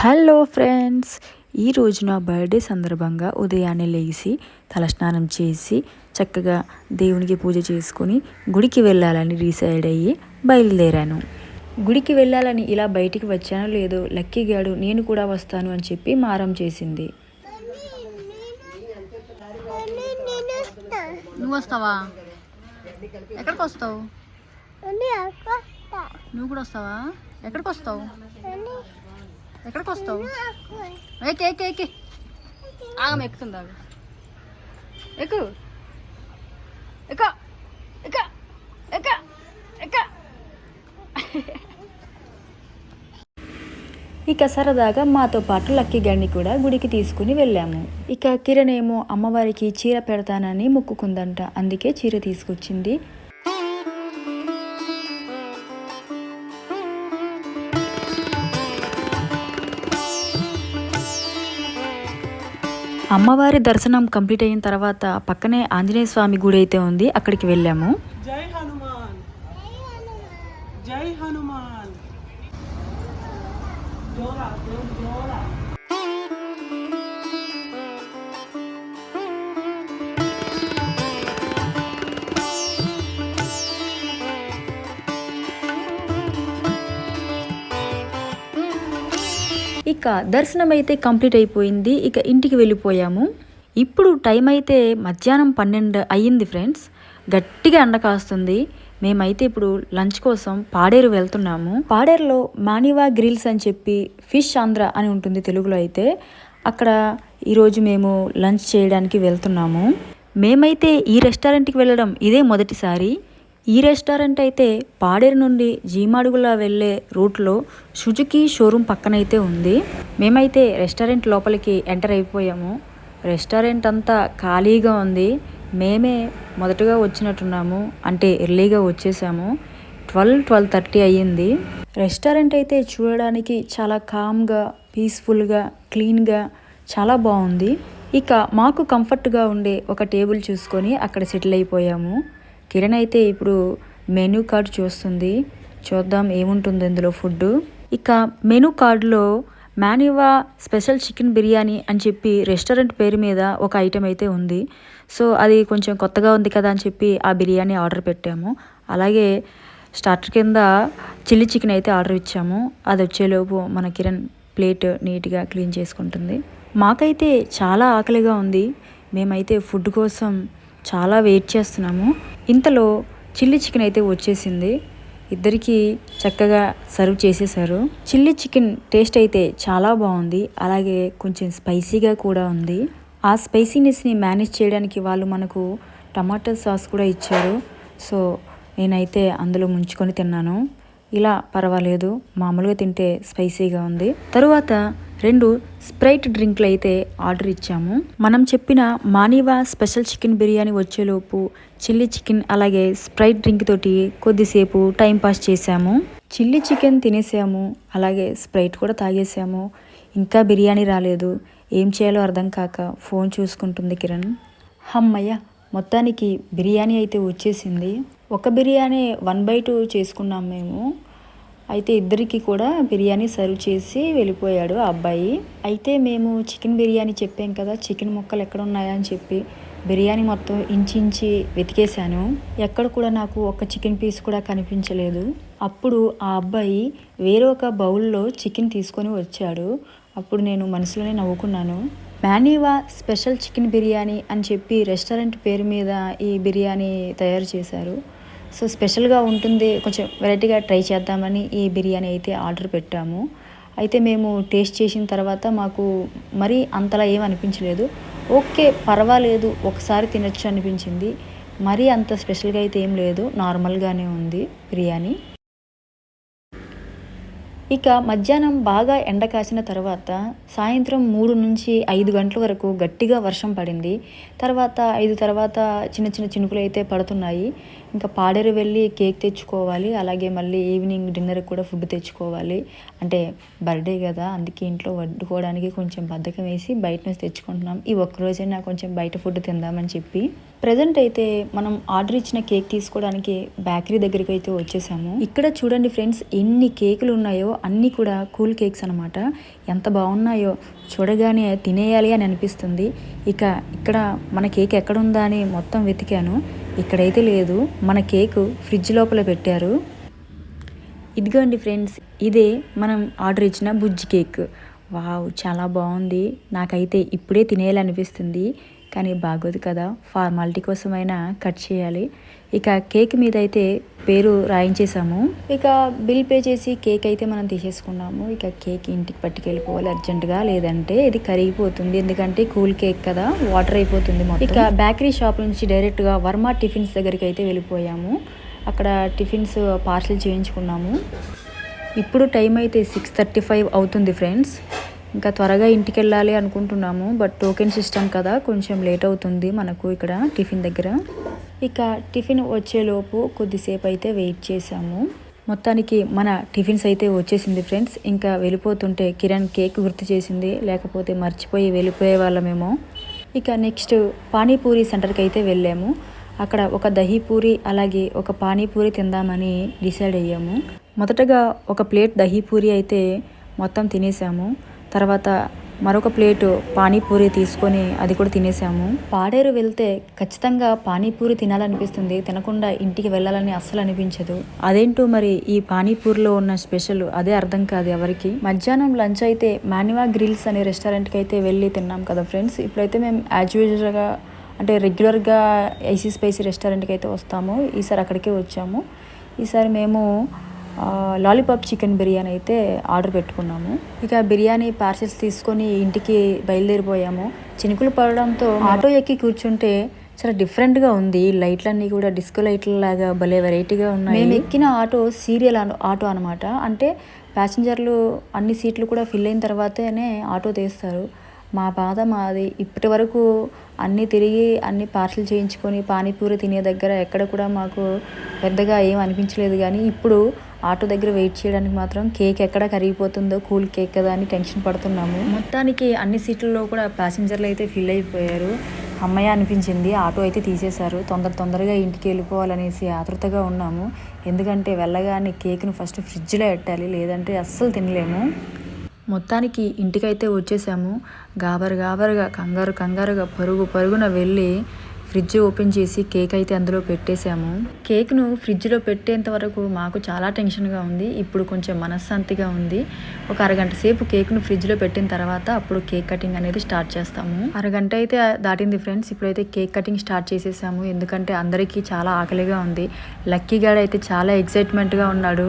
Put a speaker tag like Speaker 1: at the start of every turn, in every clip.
Speaker 1: Hello friends, ఈరోజు నా birthday సందర్భంగా ఉదయాన్నే లేచి తలస్నానం చేసి చక్కగా దేవునికి పూజ చేసుకొని గుడికి వెళ్ళాలని డిసైడ్ అయ్యి బయలుదేరాను. గుడికి వెళ్ళాలని ఇలా బయటికి వచ్చానో లేదో లక్కీ గాడు నేను కూడా వస్తాను అని చెప్పి మారం చేసింది.
Speaker 2: నువ్వు వస్తావా? ఎక్కడికి వస్తావు? నువ్వు కూడా వస్తావా? ఎక్కడికి వస్తావు? ఎక్కడికి వస్తావు? ఎక్కి ఆమె ఎక్కుతుందా? ఎక్కు ఎక్క ఎక్క ఎక్క ఎక్క.
Speaker 1: ఇక సరదాగా మాతో పాటు లక్కీ గడిని కూడా గుడికి తీసుకుని వెళ్ళాము. ఇక కిరణ్ ఏమో అమ్మవారికి చీర పెడతానని మొక్కుకుందంట, అందుకే చీర తీసుకొచ్చింది. అమ్మవారి దర్శనం కంప్లీట్ అయిన తర్వాత పక్కనే ఆంజనేయ స్వామి గుడి అయితే ఉంది, అక్కడికి వెళ్ళాము.
Speaker 3: జై హనుమాన్, జై హనుమాన్.
Speaker 1: ఇక దర్శనం అయితే కంప్లీట్ అయిపోయింది. ఇక ఇంటికి వెళ్ళిపోయాము. ఇప్పుడు టైం అయితే మధ్యాహ్నం 12 అయ్యింది ఫ్రెండ్స్. గట్టిగా ఎండ కాస్తుంది. మేమైతే ఇప్పుడు లంచ్ కోసం పాడేరు వెళ్తున్నాము. పాడేరులో మానివా గ్రిల్స్ అని చెప్పి ఫిష్ ఆంధ్ర అని ఉంటుంది తెలుగులో అయితే. అక్కడ ఈరోజు మేము లంచ్ చేయడానికి వెళ్తున్నాము. మేమైతే ఈ రెస్టారెంట్కి వెళ్ళడం ఇదే మొదటిసారి. ఈ రెస్టారెంట్ అయితే పాడేరు నుండి జీమాడుగుల వెళ్ళే రూట్లో సుజుకి షోరూమ్ పక్కనైతే ఉంది. మేమైతే రెస్టారెంట్ లోపలికి ఎంటర్ అయిపోయాము. రెస్టారెంట్ అంతా ఖాళీగా ఉంది. మేమే మొదటగా వచ్చినట్టున్నాము, అంటే ఎర్లీగా వచ్చేసాము. 12-12:30 అయ్యింది. రెస్టారెంట్ అయితే చూడడానికి చాలా కామ్గా, పీస్ఫుల్గా, క్లీన్గా చాలా బాగుంది. ఇక మాకు కంఫర్ట్గా ఉండే ఒక టేబుల్ చూసుకొని అక్కడ సెటిల్ అయిపోయాము. కిరణ్ అయితే ఇప్పుడు మెనూ కార్డ్ చూస్తుంది. చూద్దాం ఏముంటుంది ఇందులో ఫుడ్. ఇక మెనూ కార్డులో మానివా స్పెషల్ చికెన్ బిర్యానీ అని చెప్పి రెస్టారెంట్ పేరు మీద ఒక ఐటెం అయితే ఉంది. సో అది కొంచెం కొత్తగా ఉంది కదా అని చెప్పి ఆ బిర్యానీ ఆర్డర్ పెట్టాము. అలాగే స్టార్టర్ కింద చిల్లీ చికెన్ అయితే ఆర్డర్ ఇచ్చాము. అది వచ్చేలోపు మన కిరణ్ ప్లేట్ నీట్గా క్లీన్ చేసుకుంటుంది. మాకైతే చాలా ఆకలిగా ఉంది. మేమైతే ఫుడ్ కోసం చాలా వెయిట్ చేస్తున్నాము. ఇంతలో చిల్లీ చికెన్ అయితే వచ్చేసింది. ఇద్దరికి చక్కగా సర్వ్ చేసేసారు. చిల్లీ చికెన్ టేస్ట్ అయితే చాలా బాగుంది. అలాగే కొంచెం స్పైసీగా కూడా ఉంది. ఆ స్పైసీనెస్ని మేనేజ్ చేయడానికి వాళ్ళు మనకు టమాటా సాస్ కూడా ఇచ్చారు. సో నేనైతే అందులో ముంచుకొని తిన్నాను. ఇలా పర్వాలేదు, మామూలుగా తింటే స్పైసీగా ఉంది. తరువాత 2 స్ప్రైట్ డ్రింక్లు అయితే ఆర్డర్ ఇచ్చాము. మనం చెప్పిన మానివా స్పెషల్ చికెన్ బిర్యానీ వచ్చేలోపు చిల్లీ చికెన్ అలాగే స్ప్రైట్ డ్రింక్ తోటి కొద్దిసేపు టైంపాస్ చేసాము. చిల్లీ చికెన్ తినేసాము, అలాగే స్ప్రైట్ కూడా తాగేసాము. ఇంకా బిర్యానీ రాలేదు. ఏం చేయాలో అర్థం కాక ఫోన్ చూసుకుంటుంది కిరణ్. అమ్మయ్య, మొత్తానికి బిర్యానీ అయితే వచ్చేసింది. ఒక బిర్యానీ 1/2 చేసుకున్నాం మేము. అయితే ఇద్దరికి కూడా బిర్యానీ సర్వ్ చేసి వెళ్ళిపోయాడు ఆ అబ్బాయి. అయితే మేము చికెన్ బిర్యానీ చెప్పాం కదా, చికెన్ ముక్కలు ఎక్కడ ఉన్నాయని చెప్పి బిర్యానీ మొత్తం ఇంచి వెతికేశాను. ఎక్కడ కూడా నాకు ఒక చికెన్ పీస్ కూడా కనిపించలేదు. అప్పుడు ఆ అబ్బాయి వేరే ఒక బౌల్లో చికెన్ తీసుకొని వచ్చాడు. అప్పుడు నేను మనసులోనే నవ్వుకున్నాను. మానివా స్పెషల్ చికెన్ బిర్యానీ అని చెప్పి రెస్టారెంట్ పేరు మీద ఈ బిర్యానీ తయారు చేశారు. సో స్పెషల్గా ఉంటుంది, కొంచెం వెరైటీగా ట్రై చేద్దామని ఈ బిర్యానీ అయితే ఆర్డర్ పెట్టాము. అయితే మేము టేస్ట్ చేసిన తర్వాత మాకు మరీ అంతలా ఏం అనిపించలేదు. ఓకే పర్వాలేదు, ఒకసారి తినొచ్చు అనిపించింది. మరీ అంత స్పెషల్గా అయితే ఏం లేదు, నార్మల్గానే ఉంది బిర్యానీ. ఇక మధ్యాహ్నం బాగా ఎండ కాసిన తర్వాత సాయంత్రం 3 నుంచి 5 గంటల వరకు గట్టిగా వర్షం పడింది. తర్వాత 5 తర్వాత చిన్న చిన్న చినుకులు అయితే పడుతున్నాయి. ఇంకా పాడేరు వెళ్ళి కేక్ తెచ్చుకోవాలి, అలాగే మళ్ళీ ఈవినింగ్ డిన్నర్ కూడా ఫుడ్ తెచ్చుకోవాలి. అంటే బర్త్డే కదా, అందుకే ఇంట్లో వండుకోవడానికి కొంచెం బద్ధకం వేసి బయట నుంచి తెచ్చుకుంటున్నాం. ఈ ఒక్కరోజైనా కొంచెం బయట ఫుడ్ తిందామని చెప్పి. ప్రజెంట్ అయితే మనం ఆర్డర్ ఇచ్చిన కేక్ తీసుకోవడానికి బేకరీ దగ్గరికి అయితే వచ్చేసాము. ఇక్కడ చూడండి ఫ్రెండ్స్, ఎన్ని కేకులు ఉన్నాయో అన్నీ కూడా కూల్ కేక్స్ అనమాట. ఎంత బాగున్నాయో చూడగానే తినేయాలి అని అనిపిస్తుంది. ఇక ఇక్కడ మన కేక్ ఎక్కడుందా అని మొత్తం వెతికాను, ఇక్కడైతే లేదు. మన కేకు ఫ్రిడ్జ్ లోపల పెట్టారు. ఇదిగోండి ఫ్రెండ్స్, ఇదే మనం ఆర్డర్ ఇచ్చిన బుజ్జి కేక్. వావ్, చాలా బాగుంది. నాకైతే ఇప్పుడే తినేయాలనిపిస్తుంది, కానీ బాగోదు కదా, ఫార్మాలిటీ కోసమైనా కట్ చేయాలి. ఇక కేక్ మీద అయితే పేరు రాయించేసాము. ఇక బిల్ పే చేసి కేక్ అయితే మనం తీసేసుకున్నాము. ఇక కేక్ ఇంటికి పట్టుకెళ్ళిపోవాలి అర్జెంటుగా, లేదంటే ఇది కరిగిపోతుంది. ఎందుకంటే కూల్ కేక్ కదా, వాటర్ అయిపోతుంది మొత్తం. ఇక బేకరీ షాప్ నుంచి డైరెక్ట్గా వర్మ టిఫిన్స్ దగ్గరికి అయితే వెళ్ళిపోయాము. అక్కడ టిఫిన్స్ పార్సల్ చేయించుకున్నాము. ఇప్పుడు టైం అయితే 6:35 అవుతుంది ఫ్రెండ్స్. ఇంకా త్వరగా ఇంటికి వెళ్ళాలి అనుకుంటున్నాము, బట్ టోకెన్ సిస్టమ్ కదా, కొంచెం లేట్ అవుతుంది మనకు ఇక్కడ టిఫిన్ దగ్గర. ఇక టిఫిన్ వచ్చేలోపు కొద్దిసేపు అయితే వెయిట్ చేసాము. మొత్తానికి మన టిఫిన్స్ అయితే వచ్చేసింది ఫ్రెండ్స్. ఇంకా వెళ్ళిపోతుంటే కిరణ్ కేక్ గుర్తు చేసింది, లేకపోతే మర్చిపోయి వెళ్ళిపోయే వాళ్ళమేమో. ఇక నెక్స్ట్ పానీపూరి సెంటర్కి అయితే వెళ్ళాము. అక్కడ ఒక దహీపూరి అలాగే ఒక పానీపూరి తిందామని డిసైడ్ అయ్యాము. మొదటగా ఒక ప్లేట్ దహీపూరి అయితే మొత్తం తినేసాము. తర్వాత మరొక ప్లేటు పానీపూరి తీసుకొని అది కూడా తినేసాము. పాడేరు వెళ్తే ఖచ్చితంగా పానీపూరి తినాలనిపిస్తుంది, తినకుండా ఇంటికి వెళ్ళాలని అస్సలు అనిపించదు. అదేంటో మరి ఈ పానీపూరిలో ఉన్న స్పెషల్ అదే అర్థం కాదు ఎవరికి. మధ్యాహ్నం లంచ్ అయితే మాన్వా గ్రిల్స్ అనే రెస్టారెంట్కి అయితే వెళ్ళి తిన్నాం కదా ఫ్రెండ్స్. ఇప్పుడైతే మేము యాజ్ యూజువల్గా అంటే రెగ్యులర్గా ఐసీ స్పైసీ రెస్టారెంట్కి అయితే వస్తాము. ఈసారి అక్కడికే వచ్చాము. ఈసారి మేము లాలీపాప్ చికెన్ బిర్యానీ అయితే ఆర్డర్ పెట్టుకున్నాము. ఇక బిర్యానీ పార్సెల్స్ తీసుకొని ఇంటికి బయలుదేరిపోయాము. చినుకులు పడడంతో ఆటో ఎక్కి కూర్చుంటే చాలా డిఫరెంట్గా ఉంది. లైట్లన్నీ కూడా డిస్కో లైట్ల లాగా భలే వెరైటీగా ఉన్నాయి. మేము ఎక్కిన ఆటో సీరియల్ ఆటో అనమాట. అంటే ప్యాసింజర్లు అన్ని సీట్లు కూడా ఫిల్ అయిన తర్వాతనే ఆటో తీస్తారు. మా బాధ మాది. ఇప్పటి వరకు అన్నీ తిరిగి అన్ని పార్సల్ చేయించుకొని పానీపూరి తినే దగ్గర ఎక్కడ కూడా మాకు పెద్దగా ఏం అనిపించలేదు, కానీ ఇప్పుడు ఆటో దగ్గర వెయిట్ చేయడానికి మాత్రం కేక్ ఎక్కడ కరిగిపోతుందో, కూల్ కేక్ కదా అని టెన్షన్ పడుతున్నాము. మొత్తానికి అన్ని సీట్లలో కూడా ప్యాసింజర్లు అయితే ఫిల్ అయిపోయారు. అమ్మయ్య అనిపించింది. ఆటో అయితే తీసేశారు. తొందరగా ఇంటికి వెళ్ళిపోవాలనేసి ఆతృతగా ఉన్నాము. ఎందుకంటే వెళ్ళగానే కేక్ను ఫస్ట్ ఫ్రిడ్జ్లో పెట్టాలి, లేదంటే అస్సలు తినలేము. మొత్తానికి ఇంటికైతే వచ్చేసాము. గాబరుగా కంగారుగా పరుగున వెళ్ళి ఫ్రిడ్జ్ ఓపెన్ చేసి కేక్ అయితే అందులో పెట్టేశాము. కేక్ను ఫ్రిడ్జ్లో పెట్టేంత వరకు మాకు చాలా టెన్షన్గా ఉంది. ఇప్పుడు కొంచెం మనశ్శాంతిగా ఉంది. ఒక అరగంట సేపు కేక్ను ఫ్రిడ్జ్లో పెట్టిన తర్వాత అప్పుడు కేక్ కటింగ్ అనేది స్టార్ట్ చేస్తాము. అరగంట అయితే దాటింది ఫ్రెండ్స్. ఇప్పుడైతే కేక్ కటింగ్ స్టార్ట్ చేసేసాము. ఎందుకంటే అందరికీ చాలా ఆకలిగా ఉంది. లక్కీ గాడు అయితే చాలా ఎక్సైట్మెంట్గా ఉన్నాడు.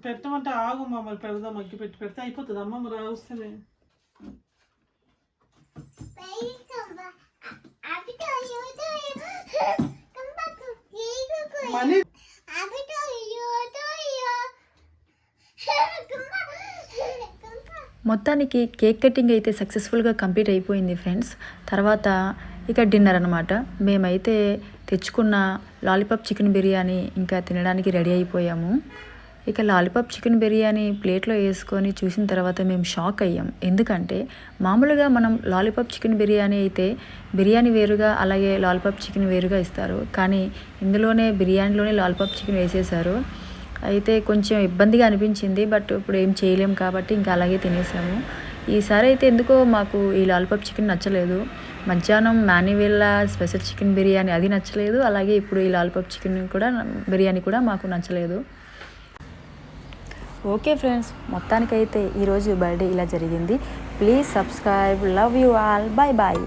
Speaker 3: పెట్టమంటే ఆగు మమ్మల్ని పెడదాం, అగ్గి పెడితే అయిపోతుంది. అమ్మమ్మ రావస్తేనే మనీ
Speaker 1: మొత్తానికి కేక్ కటింగ్ అయితే సక్సెస్ఫుల్గా కంప్లీట్ అయిపోయింది ఫ్రెండ్స్. తర్వాత ఇక డిన్నర్ అనమాట. మేమైతే తెచ్చుకున్న లాలీపాప్ చికెన్ బిర్యానీ ఇంకా తినడానికి రెడీ అయిపోయాము. ఇక లాలీపాప్ చికెన్ బిర్యానీ ప్లేట్లో వేసుకొని చూసిన తర్వాత మేము షాక్ అయ్యాం. ఎందుకంటే మామూలుగా మనం లాలీపాప్ చికెన్ బిర్యానీ అయితే బిర్యానీ వేరుగా అలాగే లాలీపాప్ చికెన్ వేరుగా ఇస్తారు, కానీ ఇందులోనే బిర్యానీలోనే లాలీపాప్ చికెన్ వేసేసారు. అయితే కొంచెం ఇబ్బందిగా అనిపించింది, బట్ ఇప్పుడు ఏం చేయలేం కాబట్టి ఇంకా అలాగే తినేసాము. ఈసారి అయితే ఎందుకో మాకు ఈ లాలీపాప్ చికెన్ నచ్చలేదు. మధ్యాహ్నం మాన్యువెల్లా స్పెషల్ చికెన్ బిర్యానీ అది నచ్చలేదు, అలాగే ఇప్పుడు ఈ లాలీపాప్ చికెన్ కూడా బిర్యానీ కూడా మాకు నచ్చలేదు. ఓకే ఫ్రెండ్స్, మొత్తానికైతే ఈరోజు బర్త్డే ఇలా జరిగింది. Please subscribe. Love you all. Bye bye.